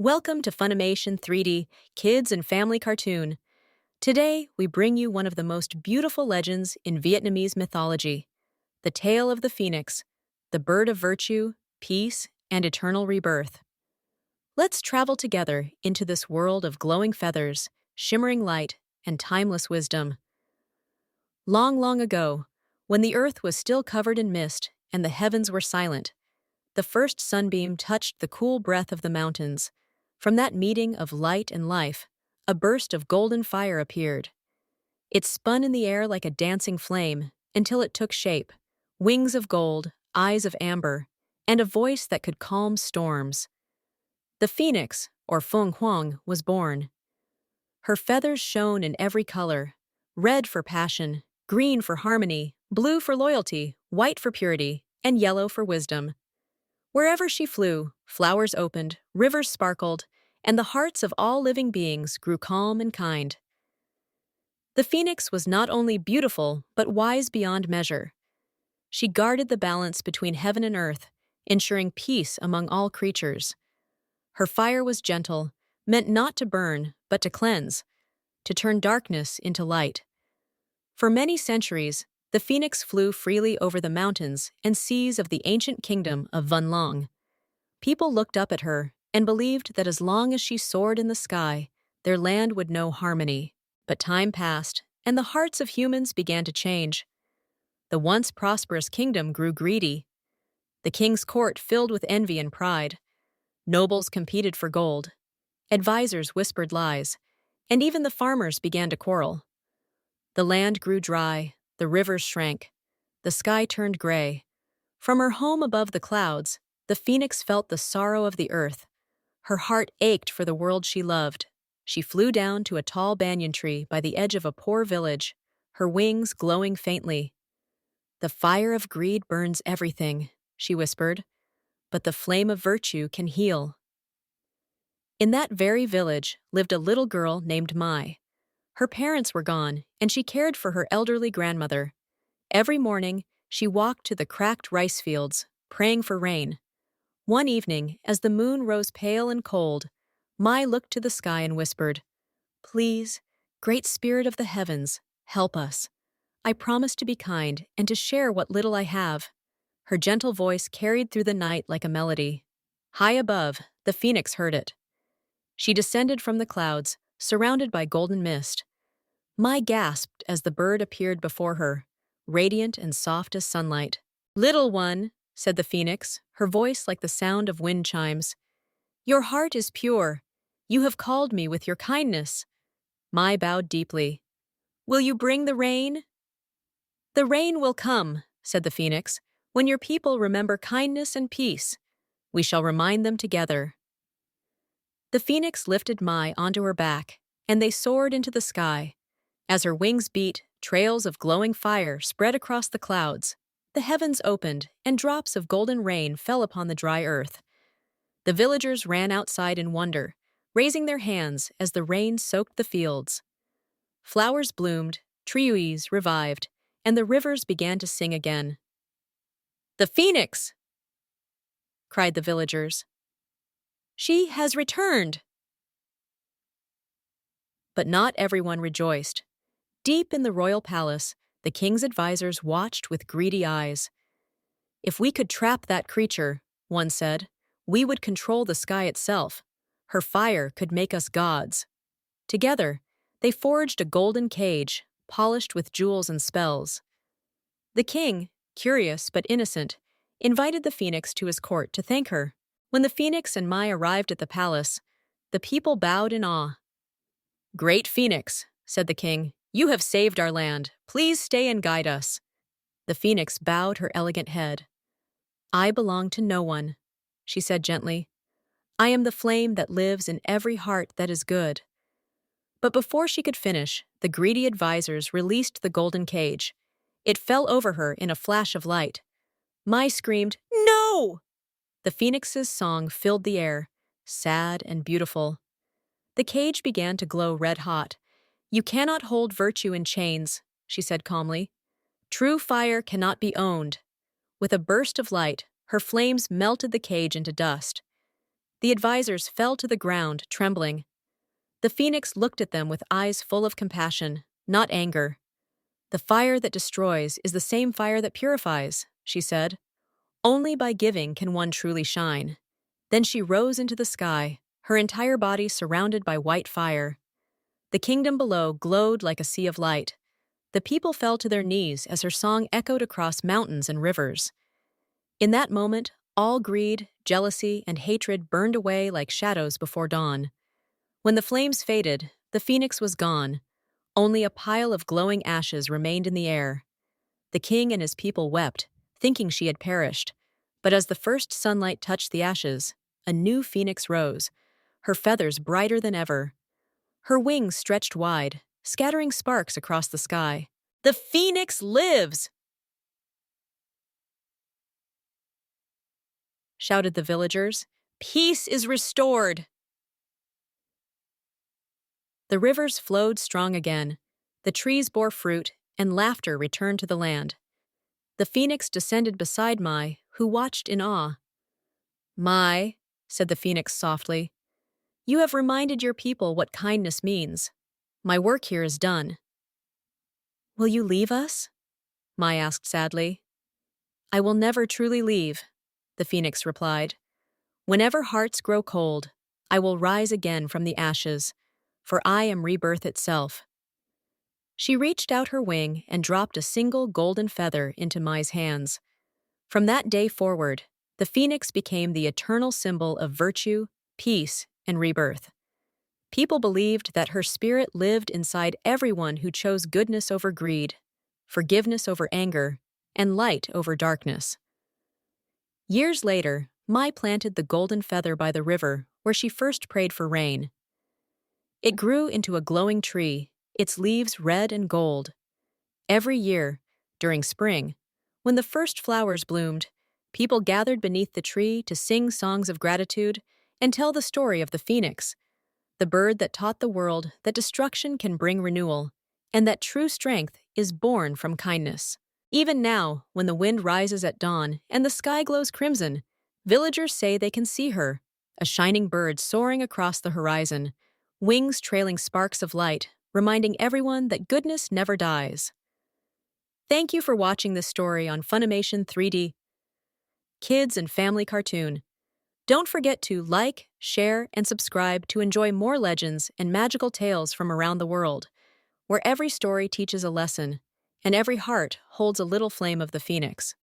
Welcome to Funimation 3D Kids and Family Cartoon. Today, we bring you one of the most beautiful legends in Vietnamese mythology, the tale of the phoenix, the bird of virtue, peace, and eternal rebirth. Let's travel together into this world of glowing feathers, shimmering light, and timeless wisdom. Long, long ago, when the earth was still covered in mist and the heavens were silent, the first sunbeam touched the cool breath of the mountains. From that meeting of light and life, a burst of golden fire appeared. It spun in the air like a dancing flame until it took shape, wings of gold, eyes of amber, and a voice that could calm storms. The phoenix, or Phượng Hoàng, was born. Her feathers shone in every color: red for passion, green for harmony, blue for loyalty, white for purity, and yellow for wisdom. Wherever she flew, flowers opened, rivers sparkled, and the hearts of all living beings grew calm and kind. The phoenix was not only beautiful, but wise beyond measure. She guarded the balance between heaven and earth, ensuring peace among all creatures. Her fire was gentle, meant not to burn, but to cleanse, to turn darkness into light. For many centuries, the phoenix flew freely over the mountains and seas of the ancient kingdom of Vân Long. People looked up at her and believed that as long as she soared in the sky, their land would know harmony. But time passed, and the hearts of humans began to change. The once prosperous kingdom grew greedy. The king's court filled with envy and pride. Nobles competed for gold. Advisors whispered lies, and even the farmers began to quarrel. The land grew dry, the rivers shrank, the sky turned gray. From her home above the clouds, the phoenix felt the sorrow of the earth. Her heart ached for the world she loved. She flew down to a tall banyan tree by the edge of a poor village, her wings glowing faintly. "The fire of greed burns everything," she whispered, "but the flame of virtue can heal." In that very village lived a little girl named Mai. Her parents were gone, and she cared for her elderly grandmother. Every morning, she walked to the cracked rice fields, praying for rain. One evening, as the moon rose pale and cold, Mai looked to the sky and whispered, "Please, great spirit of the heavens, help us. I promise to be kind and to share what little I have." Her gentle voice carried through the night like a melody. High above, the phoenix heard it. She descended from the clouds, surrounded by golden mist. Mai gasped as the bird appeared before her, radiant and soft as sunlight. "Little one," said the phoenix, her voice like the sound of wind chimes, "your heart is pure. You have called me with your kindness." Mai bowed deeply. "Will you bring the rain?" "The rain will come," said the phoenix, "when your people remember kindness and peace. We shall remind them together." The phoenix lifted Mai onto her back, and they soared into the sky. As her wings beat, trails of glowing fire spread across the clouds. The heavens opened, and drops of golden rain fell upon the dry earth. The villagers ran outside in wonder, raising their hands as the rain soaked the fields. Flowers bloomed, trees revived, and the rivers began to sing again. "The phoenix!" cried the villagers. "She has returned!" But not everyone rejoiced. Deep in the royal palace, the king's advisors watched with greedy eyes. "If we could trap that creature," one said, "we would control the sky itself. Her fire could make us gods." Together, they forged a golden cage, polished with jewels and spells. The king, curious but innocent, invited the phoenix to his court to thank her. When the phoenix and Mai arrived at the palace, the people bowed in awe. "Great phoenix," said the king, "you have saved our land. Please stay and guide us." The phoenix bowed her elegant head. "I belong to no one," she said gently. "I am the flame that lives in every heart that is good." But before she could finish, the greedy advisors released the golden cage. It fell over her in a flash of light. Mai screamed, "No!" The phoenix's song filled the air, sad and beautiful. The cage began to glow red-hot. "You cannot hold virtue in chains," she said calmly. "True fire cannot be owned." With a burst of light, her flames melted the cage into dust. The advisors fell to the ground, trembling. The phoenix looked at them with eyes full of compassion, not anger. "The fire that destroys is the same fire that purifies," she said. "Only by giving can one truly shine." Then she rose into the sky, her entire body surrounded by white fire. The kingdom below glowed like a sea of light. The people fell to their knees as her song echoed across mountains and rivers. In that moment, all greed, jealousy, and hatred burned away like shadows before dawn. When the flames faded, the phoenix was gone. Only a pile of glowing ashes remained in the air. The king and his people wept, thinking she had perished. But as the first sunlight touched the ashes, a new phoenix rose, her feathers brighter than ever. Her wings stretched wide, scattering sparks across the sky. "The phoenix lives!" shouted the villagers. "Peace is restored!" The rivers flowed strong again, the trees bore fruit, and laughter returned to the land. The phoenix descended beside Mai, who watched in awe. "Mai," said the phoenix softly, "you have reminded your people what kindness means. My work here is done." "Will you leave us?" Mai asked sadly. "I will never truly leave," the phoenix replied. "Whenever hearts grow cold, I will rise again from the ashes, for I am rebirth itself." She reached out her wing and dropped a single golden feather into Mai's hands. From that day forward, the phoenix became the eternal symbol of virtue, peace, and rebirth. People believed that her spirit lived inside everyone who chose goodness over greed, forgiveness over anger, and light over darkness. Years later, Mai planted the golden feather by the river where she first prayed for rain. It grew into a glowing tree, its leaves red and gold. Every year, during spring, when the first flowers bloomed, people gathered beneath the tree to sing songs of gratitude and tell the story of the phoenix, the bird that taught the world that destruction can bring renewal, and that true strength is born from kindness. Even now, when the wind rises at dawn and the sky glows crimson, villagers say they can see her, a shining bird soaring across the horizon, wings trailing sparks of light, reminding everyone that goodness never dies. Thank you for watching this story on Funimation 3D Kids and Family Cartoon. Don't forget to like, share, and subscribe to enjoy more legends and magical tales from around the world, where every story teaches a lesson, and every heart holds a little flame of the phoenix.